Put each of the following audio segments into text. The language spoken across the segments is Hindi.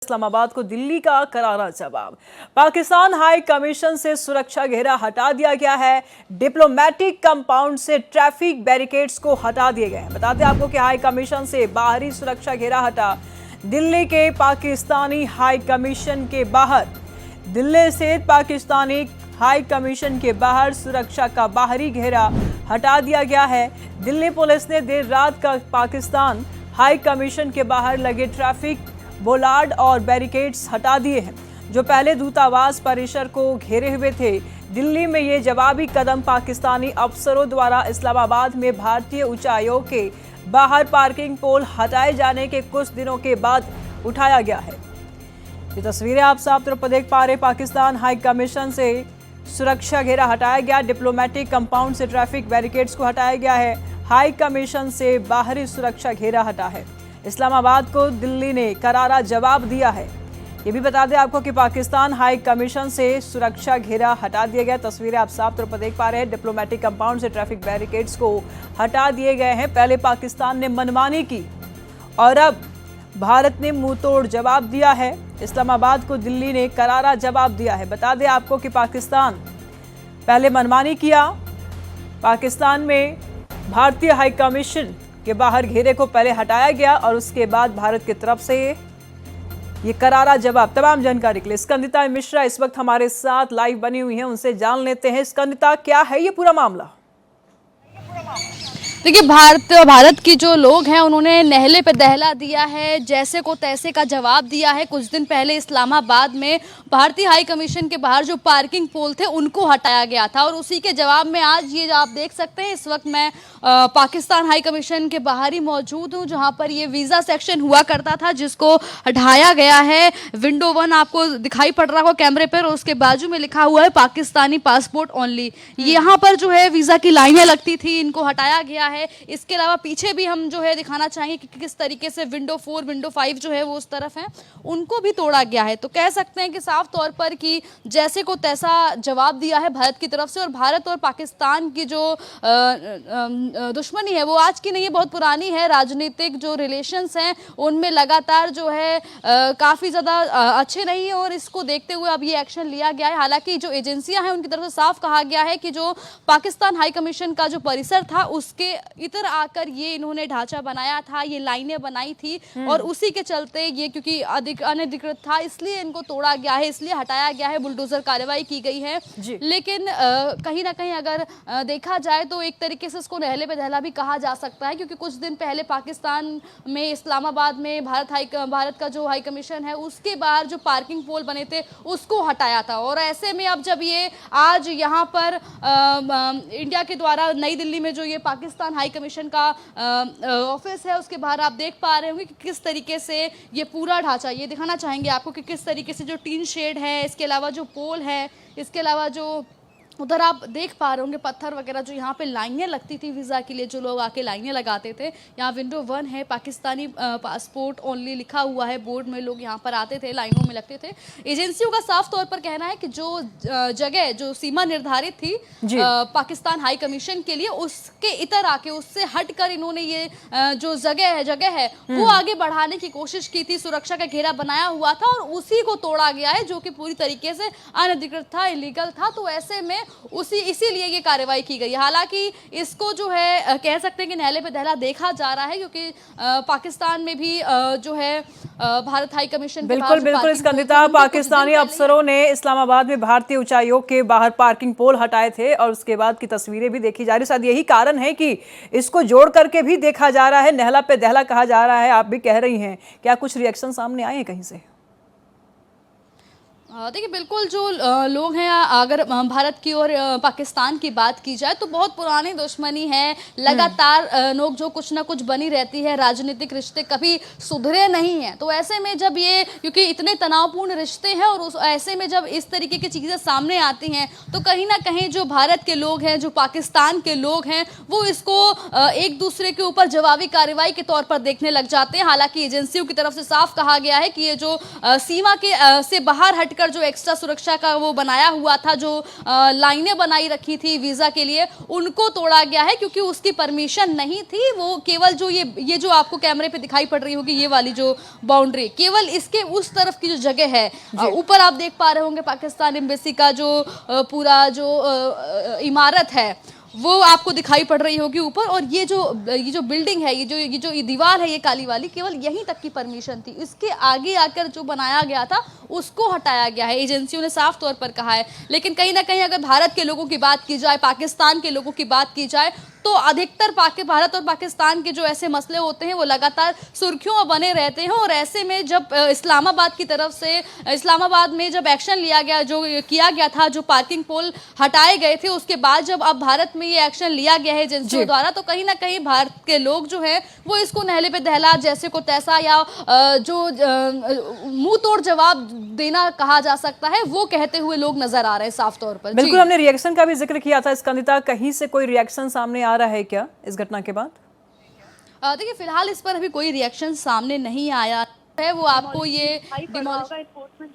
इस्लामाबाद को दिल्ली का करारा जवाब। पाकिस्तान हाई कमीशन से सुरक्षा घेरा हटा दिया गया है। डिप्लोमेटिक कंपाउंड से ट्रैफिक बैरिकेड्स को हटा दिए गए हैं। बता दें आपको कि हाई कमीशन से बाहरी सुरक्षा घेरा हटा। दिल्ली के पाकिस्तानी हाई कमीशन के बाहर दिल्ली स्थित पाकिस्तानी हाई कमीशन के बाहर सुरक्षा का बाहरी घेरा हटा दिया गया है। दिल्ली पुलिस ने देर रात का पाकिस्तान हाई कमीशन के बाहर लगे ट्रैफिक बोलार्ड और बैरिकेड्स हटा दिए हैं, जो पहले दूतावास परिसर को घेरे हुए थे। दिल्ली में ये जवाबी कदम पाकिस्तानी अफसरों द्वारा इस्लामाबाद में भारतीय उच्चायोग के बाहर पार्किंग पोल हटाए जाने के कुछ दिनों के बाद उठाया गया है। ये तस्वीरें आप साफ तौर पर देख पा रहे। पाकिस्तान हाई कमीशन से सुरक्षा घेरा हटाया गया। डिप्लोमेटिक कंपाउंड से ट्रैफिक बैरिकेड्स को हटाया गया है। हाई कमीशन से बाहरी सुरक्षा घेरा हटा है। इस्लामाबाद को दिल्ली ने करारा जवाब दिया है। ये भी बता दें आपको कि पाकिस्तान हाई कमीशन से सुरक्षा घेरा हटा दिया गया। तस्वीरें आप साफ तौर पर देख पा रहे हैं। डिप्लोमेटिक कंपाउंड से ट्रैफिक बैरिकेड्स को हटा दिए गए हैं। पहले पाकिस्तान ने मनमानी की और अब भारत ने मुंहतोड़ जवाब दिया है। इस्लामाबाद को दिल्ली ने करारा जवाब दिया है। बता दें आपको कि पाकिस्तान पहले मनमानी किया। पाकिस्तान में भारतीय हाई कमीशन के बाहर घेरे को पहले हटाया गया और उसके बाद भारत की तरफ से ये करारा जवाब। तमाम जानकारी के लिए स्कंदिता मिश्रा इस वक्त हमारे साथ लाइव बनी हुई हैं, उनसे जान लेते हैं। स्कंदिता, क्या है ये पूरा मामला? देखिए, भारत की जो लोग हैं उन्होंने नहले पे दहला दिया है, जैसे को तैसे का जवाब दिया है। कुछ दिन पहले इस्लामाबाद में भारतीय हाई कमीशन के बाहर जो पार्किंग पोल थे उनको हटाया गया था और उसी के जवाब में आज ये आप देख सकते हैं, इस वक्त मैं पाकिस्तान हाई कमीशन के बाहर ही मौजूद हूँ, जहाँ पर ये वीज़ा सेक्शन हुआ करता था जिसको हटाया गया है। विंडो 1 आपको दिखाई पड़ रहा हो कैमरे पर, उसके बाजू में लिखा हुआ है पाकिस्तानी पासपोर्ट ओनली। यहाँ पर जो है वीज़ा की लाइनें लगती थी, इनको हटाया गया है। इसके अलावा पीछे भी हम जो है दिखाना चाहेंगे कि किस तरीके से विंडो 4 विंडो 5 जो है वो उस तरफ है, उनको भी तोड़ा गया है। तो कह सकते हैं कि साफ तौर पर कि जैसे को तैसा जवाब दिया है भारत की तरफ से। और भारत और पाकिस्तान की जो दुश्मनी है वो आज की नहीं है, बहुत पुरानी है। राजनीतिक जो रिलेशंस हैं उनमें लगातार जो है काफ़ी ज़्यादा अच्छे नहीं है और इसको देखते हुए अब ये एक्शन लिया गया है। हालांकि जो एजेंसियां हैं उनकी तरफ से साफ कहा गया है कि जो पाकिस्तान हाई कमीशन का जो परिसर था उसके इतर आकर ये इन्होंने ढांचा बनाया था, ये लाइनें बनाई थी और उसी के चलते ये क्योंकि अनधिकृत था इसलिए इनको तोड़ा गया है, इसलिए हटाया गया है, बुलडोजर कार्रवाई की गई है। लेकिन कहीं ना कहीं अगर देखा जाए तो एक तरीके से इसको नहले पे दहला भी कहा जा सकता है, क्योंकि कुछ दिन पहले पाकिस्तान में इस्लामाबाद में भारत का जो हाई कमीशन है उसके बाहर जो पार्किंग पोल बने थे उसको हटाया था। और ऐसे में अब जब ये आज यहाँ पर इंडिया के द्वारा नई दिल्ली में जो ये पाकिस्तान हाई कमीशन का ऑफिस है उसके बाहर आप देख पा रहे होंगे कि किस तरीके से ये पूरा ढांचा, ये दिखाना चाहेंगे आपको कि किस तरीके से जो टीन शेड है, इसके अलावा जो पोल है, इसके अलावा जो उधर आप देख पा रहे होंगे पत्थर वगैरह जो यहाँ पे लाइनें लगती थी वीज़ा के लिए, जो लोग आके लाइनें लगाते थे। यहाँ विंडो 1 है, पाकिस्तानी पासपोर्ट ओनली लिखा हुआ है बोर्ड में, लोग यहाँ पर आते थे, लाइनों में लगते थे। एजेंसियों का साफ तौर पर कहना है कि जो जगह जो सीमा निर्धारित थी पाकिस्तान हाई कमीशन के लिए उसके इतर आके उससे हट कर इन्होंने ये जो जगह है वो आगे बढ़ाने की कोशिश की थी। सुरक्षा का घेरा बनाया हुआ था और उसी को तोड़ा गया है, जो कि पूरी तरीके से अनधिकृत था, इलीगल था। तो ऐसे में इसीलिए ये कार्रवाई की गई। हालांकि इसको जो है कह सकते हैं कि नहले पे दहला देखा जा रहा है, क्योंकि पाकिस्तान में भी जो है भारत हाई कमीशन बिल्कुल स्कंदिता, पाकिस्तानी अफसरों ने इस्लामाबाद में भारतीय उच्चायोग के बाहर पार्किंग पोल हटाए थे और उसके बाद की तस्वीरें भी देखी जा रही। शायद यही कारण है कि इसको जोड़ करके भी देखा जा रहा है, नहला पे दहला कहा जा रहा है। आप भी कह रही हैं, क्या कुछ रिएक्शन सामने आए हैं कहीं से? देखिए, बिल्कुल जो लोग हैं, अगर भारत की और पाकिस्तान की बात की जाए तो बहुत पुरानी दुश्मनी है। लगातार नोक जो कुछ ना कुछ बनी रहती है, राजनीतिक रिश्ते कभी सुधरे नहीं हैं। तो ऐसे में जब ये क्योंकि इतने तनावपूर्ण रिश्ते हैं और ऐसे में जब इस तरीके की चीज़ें सामने आती हैं तो कहीं ना कहीं जो भारत के लोग हैं, जो पाकिस्तान के लोग हैं, वो इसको एक दूसरे के ऊपर जवाबी कार्रवाई के तौर पर देखने लग जाते हैं। हालांकि एजेंसियों की तरफ से साफ कहा गया है कि ये जो सीमा के से बाहर हट लेकर जो एक्स्ट्रा सुरक्षा का वो बनाया हुआ था, जो लाइनें बनाई रखी थी वीजा के लिए, उनको तोड़ा गया है क्योंकि उसकी परमिशन नहीं थी। वो केवल जो ये जो आपको कैमरे पे दिखाई पड़ रही होगी, ये वाली जो बाउंड्री, केवल इसके उस तरफ की जो जगह है, ऊपर आप देख पा रहे होंगे पाकिस्तान एम्बेसी का जो पूरा जो इमारत है वो आपको दिखाई पड़ रही होगी ऊपर। और ये जो बिल्डिंग है, ये जो दीवार है, ये काली वाली, केवल यहीं तक की परमिशन थी। इसके आगे आकर जो बनाया गया था उसको हटाया गया है, एजेंसियों ने साफ तौर पर कहा है। लेकिन कहीं ना कहीं अगर भारत के लोगों की बात की जाए, पाकिस्तान के लोगों की बात की जाए, तो अधिकतर भारत और पाकिस्तान के जो ऐसे मसले होते हैं वो लगातार सुर्खियों में बने रहते हैं। और ऐसे में जब इस्लामाबाद की तरफ से इस्लामाबाद में जब एक्शन लिया गया, जो किया गया था, जो पार्किंग पोल हटाए गए थे, उसके बाद जब अब भारत में ये एक्शन लिया गया है एजेंसियों द्वारा, तो कहीं ना कहीं भारत के लोग जो है वो इसको नहले पे दहला, जैसे को तैसा, या जो मुंह तोड़ जवाब देना कहा जा सकता है, वो कहते हुए लोग नजर आ रहे हैं साफ तौर पर। बिल्कुल, हमने रिएक्शन का भी जिक्र किया था स्कंदिता, कहीं से कोई रिएक्शन सामने आ रहा है क्या इस घटना के बाद? देखिए, फिलहाल इस पर अभी कोई रिएक्शन सामने नहीं आया है। वो आपको ये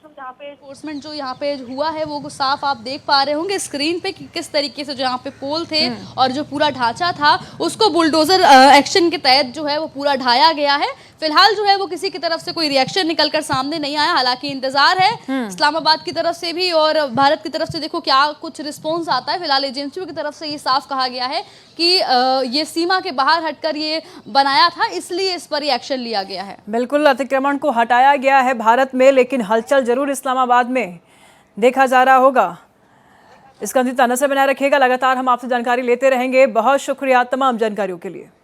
एनफोर्समेंट जो यहाँ पे हुआ है वो साफ आप देख पा रहे होंगे स्क्रीन पे कि किस तरीके से जो यहाँ पे पोल थे और जो पूरा ढांचा था उसको बुलडोजर एक्शन के तहत जो है वो पूरा ढाया गया है। फिलहाल जो है वो किसी की तरफ से कोई रिएक्शन निकलकर सामने नहीं आया, हालांकि इंतजार है इस्लामाबाद की तरफ से भी और भारत की तरफ से, देखो क्या कुछ रिस्पॉन्स आता है। फिलहाल एजेंसियों की तरफ से ये साफ कहा गया है कि ये सीमा के बाहर हटकर ये बनाया था, इसलिए इस पर ही एक्शन लिया गया है। बिल्कुल, अतिक्रमण को हटाया गया है भारत में, लेकिन हलचल जरूर इस्लामाबाद में देखा जा रहा होगा। इसका नजर बनाए रखिएगा, लगातार हम आपसे जानकारी लेते रहेंगे। बहुत शुक्रिया तमाम जानकारियों के लिए।